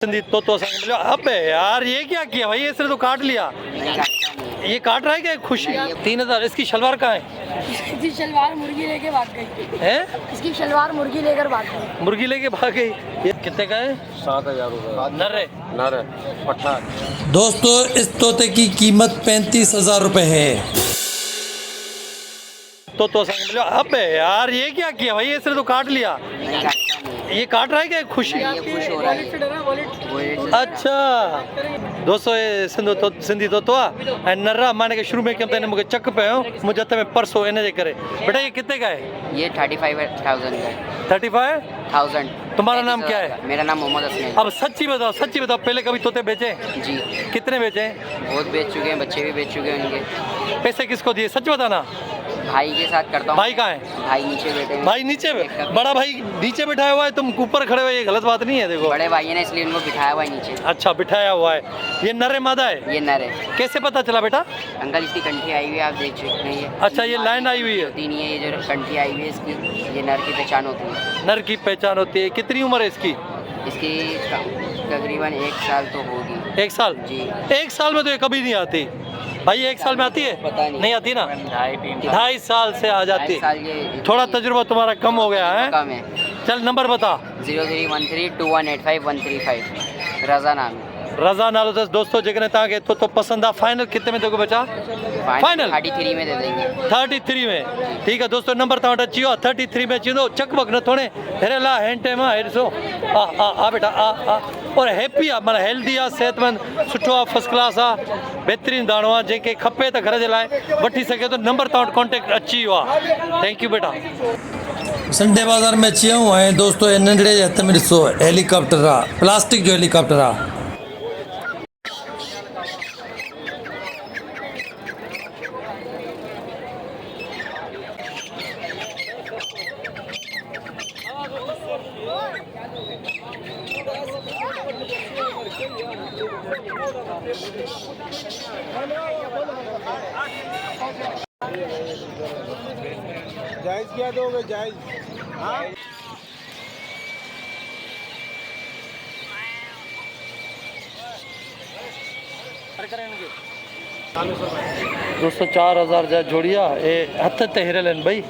तो संग अबे यार ये क्या किया भाई, इसने तो काट लिया। ये काट रहा है क्या? खुशी 3000। इसकी शलवार कहाँ है? इसकी शलवार मुर्गी लेके भाग गई है। इसकी शलवार मुर्गी लेकर भाग गई। मुर्गी लेके भाग गई। ये कितने का है? 7000 रुपये। नर पटना। दोस्तों इस तोते की कीमत 35,000 रुपए है। तो संग अबे यार ये क्या किया भाई, इसने तो काट लिया। ये काट रहा है क्या? खुशी अच्छा दोस्तों ये सिंधी तोतो आहे ऐं नर्रा माने के शुरू में कयो त मूंखे चक पियो मुंहिंजे हथ में पर्सो इन जे करे। बेटा ये कितने का है? ये 35,000 का है। 35,000। तुम्हारा नाम क्या है? मेरा नाम मोहम्मद हसन। अब सच्ची बताओ पहले कभी तोते बेचे? जी कितने बेचे? बहुत बेच चुके हैं, बच्चे भी बेच चुके हैं उनके। पैसे किसको दिए सच बताना। भाई के साथ करता हूँ। भाई कहाँ है? भाई नीचे बैठे हैं। भाई नीचे बड़ा भाई नीचे बिठाया हुआ है, तुम ऊपर खड़े हुए, ये गलत बात नहीं है। देखो बड़े भाई ने इसलिए उनको बिठाया हुआ है नीचे। अच्छा बिठाया हुआ है। ये नर है मादा है? ये नर है। कैसे पता चला बेटा? अंकल इसकी कंठी आई हुई है, आप देख सकते हैं। अच्छा ये लाइन आई हुई है। होती नहीं है, ये जो कंठी आई हुई है इसकी, ये नर की पहचान होती है। नर की पहचान होती है। कितनी उम्र है इसकी? इसकी तकरीबन 1 साल तो होगी। 1 साल? जी। 1 साल में तो ये कभी नहीं आती भाई। 1 साल में आती है? पता नहीं आती ना। 2.5 साल से आ जाती साल है। ये थोड़ा तजुर्बा तुम्हारा कम हो गया है। कम है। चल नंबर बता। 03132185 रजा नाम है। रजा नालो दस। दोस्तों जेकॾहिं तव्हांखे तो पसंद आ फाइनल कितने में दोगे बचा? फाइनल 33 में दे देंगे। 33 में ठीक है दोस्तों। नंबर तव्हां वटि अची वियो आहे। 33 में अची वेंदो। चकबक न थोड़े हेरे ला हैंड टाइम आहे। ॾिसो आ बेटा आ और हैप्पी आहे, माना हेल्दी आहे, सेहतमंद, सुठो आहे, फर्स्ट क्लास आहे, बहितरीनु दाणो आहे। जंहिंखे खपे त घर जे लाइ वठी सघे थो। नंबर तव्हां वटि कॉन्टेक्ट अची वियो आहे। थैंक यू बेटा। संडे बाज़ार में अची वियो ऐं दोस्तों नंढड़े जे हथ में ॾिसो हेलीकॉप्टर आहे, प्लास्टिक जो हेलीकॉप्टर आहे। जायज क्या दोगे? जायज हाँ। दोस्तों 4000 जा जोड़िया ये हथ ते हिरल आहिनि भाई।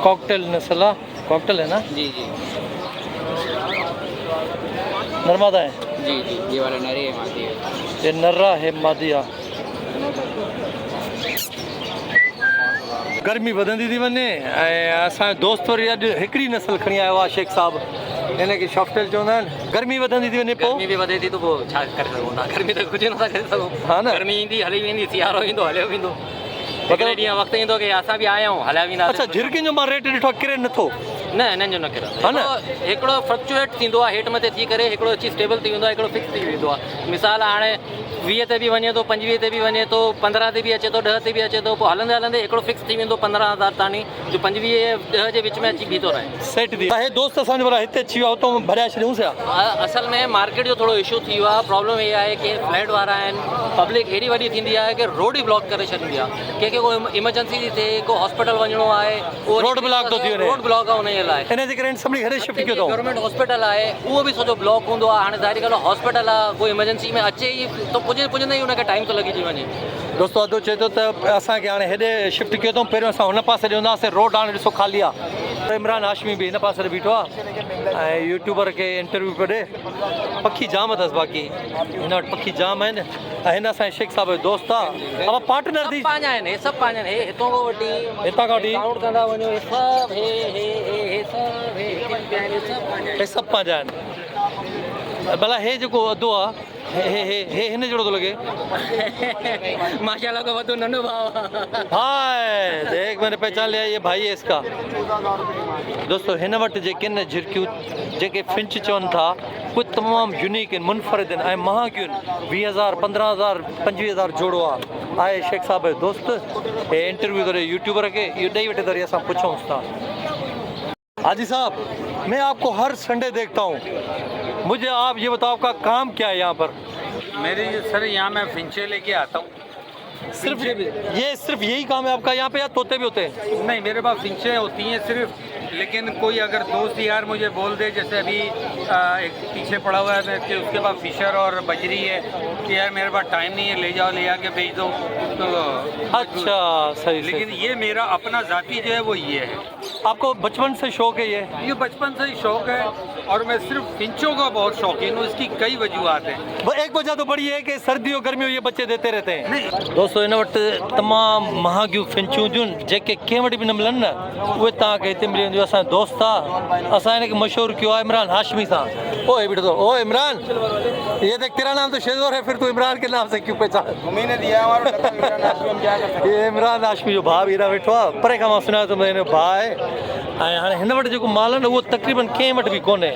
कॉकटेल नस्ल आहे। कॉकटेल है ना? जी जी नर्मदा है। जी जी ये वाला नरी है, मादी है। ये नर्रा है मादिया। गर्मी वधंदी थी वञे ऐं असांजो दोस्त वरी अॼु हिकिड़ी नस्ल खणी आयो आहे शेख साहब, हिनखे शॉफ्टेल चवंदा आहिनि। गर्मी वधंदी थी वञे पोइ गर्मी भी वधे थी तो पोइ छा करे सघूं था। गर्मी त कुझु नथा करे सघूं। हा न। गर्मी ईंदी हली वेंदी, सियारो ईंदो हलियो वेंदो। हिकिड़े ॾींहुं वक़्तु ईंदो की असां बि आया आहियूं, हलिया वेंदा। अच्छा झिरकियुनि जो मां रेट ॾिठो आहे किरे नथो। न हिननि जो न किरंदो। हा न। हिकिड़ो फ्लक्चुएट थींदो आहे हेठि मथे थी करे, हिकिड़ो अची स्टेबल थी वेंदो आहे, हिकिड़ो फिक्स थी वेंदो आहे। मिसाल हाणे 20 ते बि वञे थो, 25 ते बि वञे थो, 15 ते बि अचे थो, 10 ते बि अचे थो। पोइ हलंदे हलंदे हिकिड़ो फिक्स थी वेंदो 15,000 ताणी, जो 25-10 जे विच में अची बीठो रहे। सेट थी हे दोस्त असांजो भला हिते अची वियो आहे, उतां भरिया छॾियूंसि या? असल में मार्केट जो थोरो इशू थी वियो आहे। प्रॉब्लम इहा आहे की फ्लैट वारा आहिनि, पब्लिक हेॾी वॾी थींदी आहे की रोड ई ब्लॉक करे छॾींदी आहे। कंहिंखे कोई इमरजेंसी थी थिए, को हॉस्पिटल वञिणो आहे, रोड ब्लॉक थो थी वञे। रोड ब्लॉक आहे उनजे लाइ। हिन जे करे सभिनी घरे शिफ्ट कयो अथऊं। गवर्नमेंट हॉस्पिटल आहे उहो बि सॼो ब्लॉक हूंदो आहे। हाणे ज़ाहिर ॻाल्हि आहे हॉस्पिटल आहे, कोई इमरजेंसी में अचे ई तो पुॼंदे ई उनखे टाइम थो लॻी वञे। दोस्तों अधो चए थो त असांखे हाणे हेॾे शिफ्ट कयो अथऊं। पहिरियों असां हुन पासे ॾे हूंदा हुआसीं, रोड हाणे ॾिसो ख़ाली आहे। इमरान हाशमी बि हिन पासे बीठो आहे ऐं यूट्यूबर खे इंटरव्यू पियो ॾे। पखी जाम अथसि, बाक़ी हिन वटि पखी जाम आहिनि ऐं हिन असांजे शेख साहब जो दोस्त आहे। अब पार्टनर थी पंहिंजा आहिनि, हे सभु पंहिंजा आहिनि। हे हितां खां वठी हितां खां वठी काउंट कंदा वञो, हे सभु हे सभु हे सभु पंहिंजा आहिनि। भला हे जेको अधो आहे हे हिन जहिड़ो थो लॻे। माशाल्लाह का वधो नंढो भाउ हाय देख मैंने पहचान लिया, ये भाई है इसका। दोस्तों हिन वटि जेके न झिरकियूं जेके फिंच चवनि था कुछ तमामु यूनिक आहिनि, मुनफरिद आहिनि ऐं महांगियूं आहिनि। 20,000 15,000 25,000 जोड़ो आहे शेख साहब जो दोस्त। हे इंटरव्यू करे यूट्यूबर खे इहो ॾेई वेठे तरी असां पुछूंसि था। हाजी साहब मैं आपको हर संडे देखता हूँ, मुझे आप ये बताओ आपका काम क्या है यहाँ पर? मेरी सर यहाँ मैं फिंचे लेके आता हूँ। सिर्फ यही काम है आपका यहाँ पे या तोते भी होते हैं? नहीं, मेरे पास फिंचे होती हैं सिर्फ लेकिन कोई अगर दोस्त यार मुझे बोल दे, जैसे अभी एक पीछे पड़ा हुआ है कि उसके पास फिशर और बजरी है, कि यार मेरे पास टाइम नहीं है, ले जाओ ले आके भेज दो, तो अच्छा सही लेकिन सही। ये मेरा अपना जाती जो है वो ये है। आपको बचपन से शौक है ये बचपन से ही शौक है, और मैं सिर्फ फिंचों का बहुत शौकीन हूँ। इसकी कई वजूहत हैं। एक वजह तो बड़ी है कि सर्दियों गर्मियों ये बच्चे देते रहते हैं। दोस्तों इन वटि तमामु महांगियूं फिंचूं जूं जेके कंहिं वटि बि न मिलनि न, उहे तव्हांखे हिते मिली वेंदियूं। असांजो दोस्त आहे, असां हिनखे मशहूरु कयो आहे इमरान हाशमी सां। ओए बेटा तो ओ इमरान, ये देख तेरा नाम तो शेजोर है, फिर तू इमरान के नाम से क्यों पहचान? मम्मी ने दिया हमारा लड़का इमरान हाशमी, हम क्या कर सकते हैं। ये इमरान हाशमी जो भाउ हीरा वेठो आहे, परे खां मां सुञातो त हिन जो भाउ आहे। ऐं हाणे हिन वटि जेको माल आहे न उहो तक़रीबन कंहिं वटि बि कोन्हे।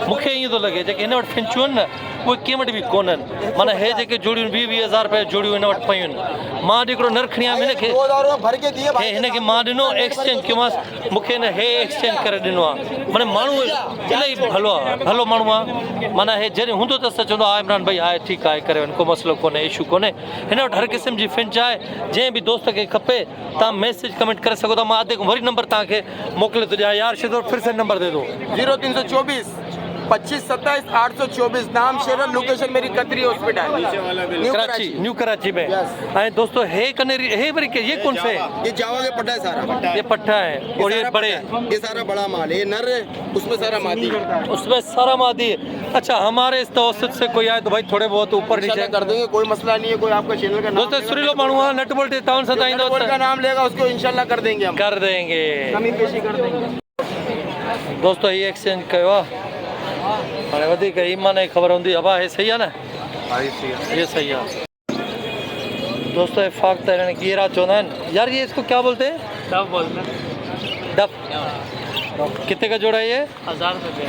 मूंखे ईअं थो लॻे जेके हिन वटि फिंचूं आहिनि न उहे कंहिं वटि बि कोन्हनि। माना हे जेके जोड़ियूं 20-20 हज़ार रुपए जोड़ियूं हिन वटि पयूं आहिनि। मां अॼु हिकिड़ो नर खणी आयुमि हिनखे, 2000 भर के दिए भाई। हिनखे मां ॾिनो एक्सचेंज कयोमांसि, मूंखे हिन हे एक्सचेंज करे ॾिनो आहे। माना माण्हू इलाही भलो आहे, भलो माण्हू आहे। माना हे जॾहिं हूंदो त असां चवंदो आहे इमरान भाई आहे ठीकु आहे करे वञ, को मसइलो कोन्हे, इशू कोन्हे। हिन वटि हर क़िस्म जी फिंच आहे। जंहिं बि दोस्त खे खपे तव्हां मैसेज कमेंट करे सघो था। मां अधे वरी नंबर तव्हांखे मोकिले थो ॾियां। यार शेदोर फिर से नंबर दे दो। 0324 25 27 824। नाम शेरर, लोकेशन मेरी कतरी hospital new Karachi, new Karachi में। ऐं दोस्तों हे कनेरी, हे वरी के ये कौन से है? ये जावा के पट्टा है सारा। ये पट्टा है और ये सारा बड़े, पट्टा है। ये सारा बड़ा माल है, ये नर है, उसमें सारा मादी है। उसमें सारा मादी है। अच्छा हमारे इस तवसत से कोई आए तो भाई थोड़े बहुत ऊपर नीचे इंशाल्लाह कर देंगे, कोई मसला नहीं है। कोई आपका चैनल का नाम दोस्तों सुरीलो माण्हू आहे, नट बोल्ट ताउन सां ताईं नट बोल्ट का नाम लेगा उसको इंशाल्लाह कर देंगे हम, कर देंगे। कमी पेशी कर देंगे। दोस्तों ये एक्सचेंज कयो आहे। हाणे वधीक ईमान जी ख़बर हूंदी। हवा हे सही आहे न? ये सही है। दोस्तों ये फाख्ता है गियरा चौंदा है यार। ये इसको क्या बोलते हैं? डब बोलते हैं। डफ। कितने का जोड़ा है ये? 1000 रुपये।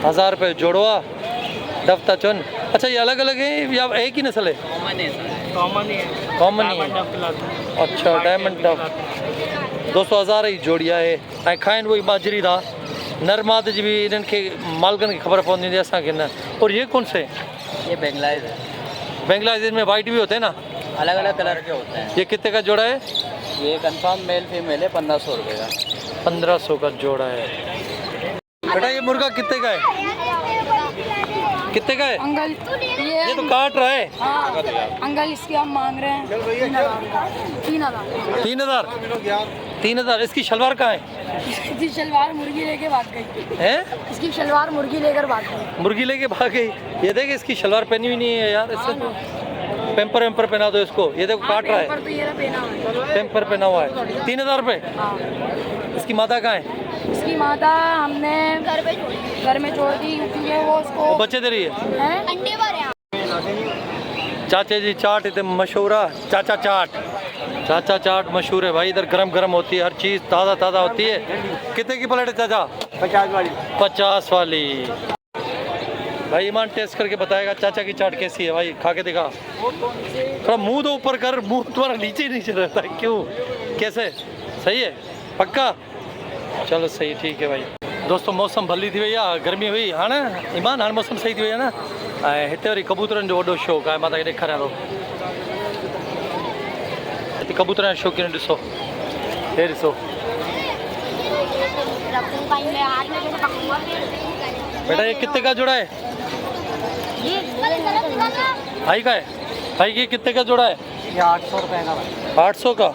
1000 रुपये जोड़वा डफ था चुन। अच्छा ये अलग अलग है या एक ही नस्ल है? कॉमन है सर, कॉमन ही है। कॉमन ही है। डब पिलाते अच्छा डायमंड डफ। 200,000 ही जोड़िया है। ऐं खाइनि वही बाजरी था। नर माद जी भी इन्हनि खे मालिकनि खे ख़बर पवंदी हूंदी, असांखे न। और ये कौन से? ये बेंगलाइज है। बांग्लादेश में वाइट भी होते हैं ना? अलग अलग कलर के होते हैं। ये कितने का जोड़ा है? ये कंफर्म मेल फीमेल है, 1500 रुपये का। 1500 का जोड़ा है। बेटा ये मुर्गा कितने का है? कितने का है? अंकल ये तो काट रहा है। हाँ, अंकल इसके हम मांग रहे हैं 3000। 3000। इसकी शलवार कहाँ है? इसकी शलवार मुर्गी लेके भाग गई हैं? इसकी शलवार मुर्गी लेकर भाग गई। मुर्गी लेके भाग गई। ये देख इसकी शलवार पहनी हुई नहीं है यार। इससे पेम्पर वेम्पर पहना दो इसको। ये देखो काट रहा पर है, तो ये पहना हुआ है। पेम्पर पहना हुआ है। 3000 रुपये। हाँ, इसकी मादा कहाँ है? इसकी माता हमने घर में छोड़ दी क्योंकि वो वो उसको बच्चे दे रही है। अंडे भरे हैं। चाचे जी चाट इतने मशहूर है। चाचा चाट मशहूर है भाई। इधर गरम गरम होती है, हर चीज़ ताज़ा ताज़ा होती है। कितने की प्लेट है चाचा? 50 वाली। 50 वाली। भाई ईमान टेस्ट करके बताएगा चाचा की चाट कैसी है। भाई खा के दिखा। थोड़ा मुंह तो ऊपर कर, मुंह तुम्हारा नीचे नीचे रहता है क्यों? कैसे? सही है? पक्का? चलो सही, ठीक है भाई। दोस्तों मौसम भली थी वई आहे, गर्मी हुई। हाँ ना ईमान, हाणे मौसम सही थी वई आहे न। ऐं हिते वरी कबूतरनि जो वॾो शौक़ु आहे। मां तव्हांखे ॾेखारियां थो। हिते कबूतरनि जो शौक़ीन ॾिसो। हे ॾिसो बेटा, ये कितने का जोड़ा है? भाई का है? भाई ये कितने का जोड़ा है? ये 800 रुपये का। 800 का।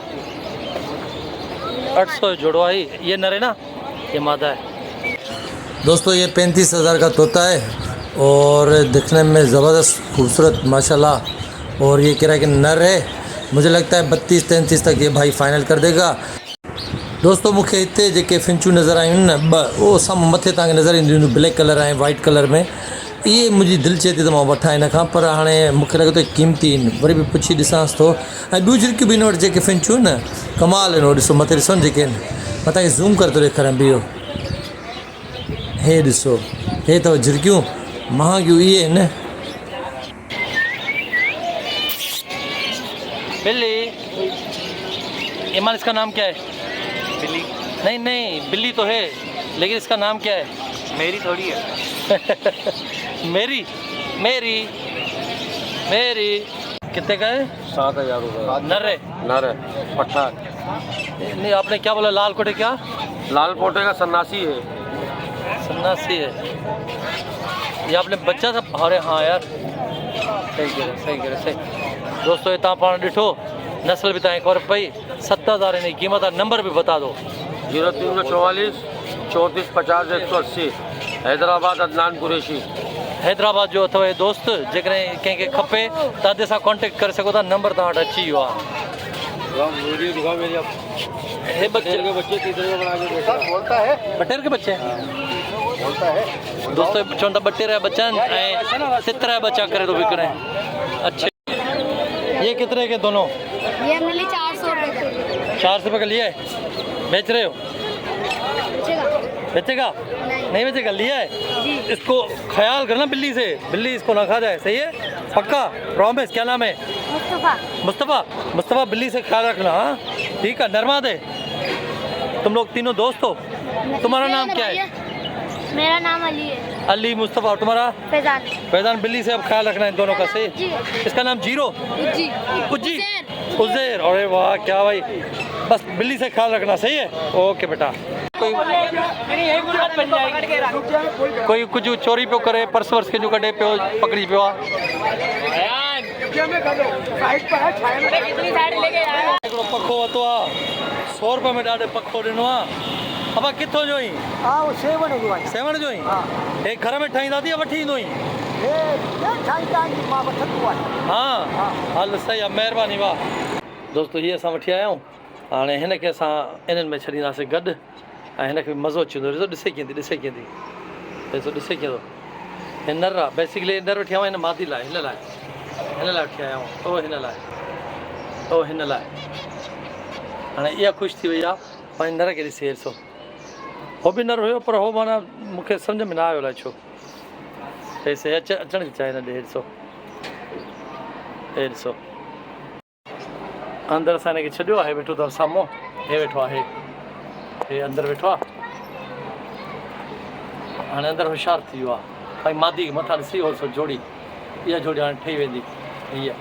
800 जोड़वा ही। ये नर है ना, ये मादा है। दोस्तों ये 35,000 का तोता है और दिखने में ज़बरदस्त खूबसूरत माशाल्लाह। और ये कह रहा है कि नर है। मुझे लगता है 32-33 तक ये भाई फाइनल कर देगा। दोस्तों मूंखे हिते जेके फिंचूं नज़र आयूं न ॿ, उहो साम्हूं मथे तव्हांखे नज़र ईंदियूं ब्लैक कलर ऐं वाइट कलर में। इहे मुंहिंजी दिलि चए थी त मां वठां हिन खां, पर हाणे मूंखे लॻे थो क़ीमती आहिनि। वरी बि पुछी ॾिसांसि थो। ऐं ॿियूं झिरकियूं बि हिन वटि जेके फिंचूं न कमाल आहिनि। उहो ॾिसो मथे ॾिसो न जेके आहिनि। मां तव्हांखे ज़ूम करे थो ॾेखारियां बीहो। हे ॾिसो, हे अथव झिरकियूं महांगियूं इहे आहिनि। बिल्ली। ईमान इसका नाम क्या है? बिल्ली नहीं बिल्ली तो है, लेकिन इसका नाम क्या है? मेरी थोड़ी है। मेरी कितने का है? 7000 रुपये। नर है? नर है, पट्टा। नहीं आपने क्या बोला? लाल कोटे क्या? लाल पोटे का सन्नासी है। सन्नासी है ये आपने बच्चा था। अरे हाँ यार सही करे सही। दोस्तों ये तव्हां पाण ॾिठो नस्ल भी तव्हांखे ख़बर पई। 7,000 हिन जी क़ीमत आहे। नंबर भी बता दो। 0344 34 50 180 हैदराबाद अदनान कुरैशी। हैदराबाद जो अथव ये दोस्त जेकॾहिं कंहिंखे खपे त अॼु सां कॉन्टेक्ट करे सघो था। नंबर तव्हां वटि अची वियो आहे। हे बच्चे बटेर के बच्चे दोस्तों चवनि था बटेर जा बच्चा आहिनि ऐं तितर जा बच्चा करे थो विकिणे। अच्छा ये कितने के दोनों? ये हमने ली 400 रुपए का। 400 रुपये का लिया है। बेच रहे हो? बेचेगा? नहीं बेचेगा, लिया है। इसको ख्याल करना बिल्ली से, बिल्ली इसको ना खा जाए। सही है? पक्का प्रॉमिस? क्या नाम है? मुस्तफ़ा बिल्ली से ख्याल रखना। हाँ ठीक है। नरमा दे। तुम लोग तीनों दोस्त हो? तुम्हारा नाम क्या है? मेरा नाम अली है। अली, मुस्तफ़ा, तुम्हारा? फैजान। बिल्ली से अब ख्याल रखना इन दोनों का। सही। इसका नाम जीरो उज्जी उज़ैर। अरे वाह क्या भाई, बस बिल्ली से ख्याल रखना। सही है? ओके बेटा। कोई कुछ चोरी पियो करे, पर्स वर्स के जो कढे पियो, पकड़ी पियो आहे। हिकिड़ो पखो वरितो आहे 100 रुपए में। ॾाढे पखो ॾिनो आहे। अब किथों जो ही? सेवण जो ही। हे घर में ठाहींदा थी या वठी ईंदो ही? हाँ हल सही आहे, महिरबानी। वाह दोस्तों ये असां वठी आया आहियूं। हाणे हिन खे असां इन्हनि में छॾींदासीं गॾु ऐं हिनखे मज़ो अची वेंदो। ॾिसो ॾिसे कीअं थी ॾिसे कीअं थो। हे नर आहे बेसिकली। नर वठी आया आहियूं हिन मादी लाइ। हिन लाइ वठी आया आहियूं। हिन लाइ हाणे इहा ख़ुशि थी वई आहे। पंहिंजे नर खे ॾिसी ॾिसो। हो बि नर हुयो पर हो माना मूंखे सम्झ में न आयो अलाए छो। हे अचणु थी चाहे हिन ॾे। ॾिसो अंदरि असां हिनखे छॾियो आहे। वेठो अथव साम्हूं। हे वेठो आहे। हे अंदरि वेठो आहे। हाणे अंदरि होशियारु थी वियो आहे। भाई मादी मथां ॾिसी हो जोड़ी। इहा जोड़ी हाणे ठही वेंदी। हीअ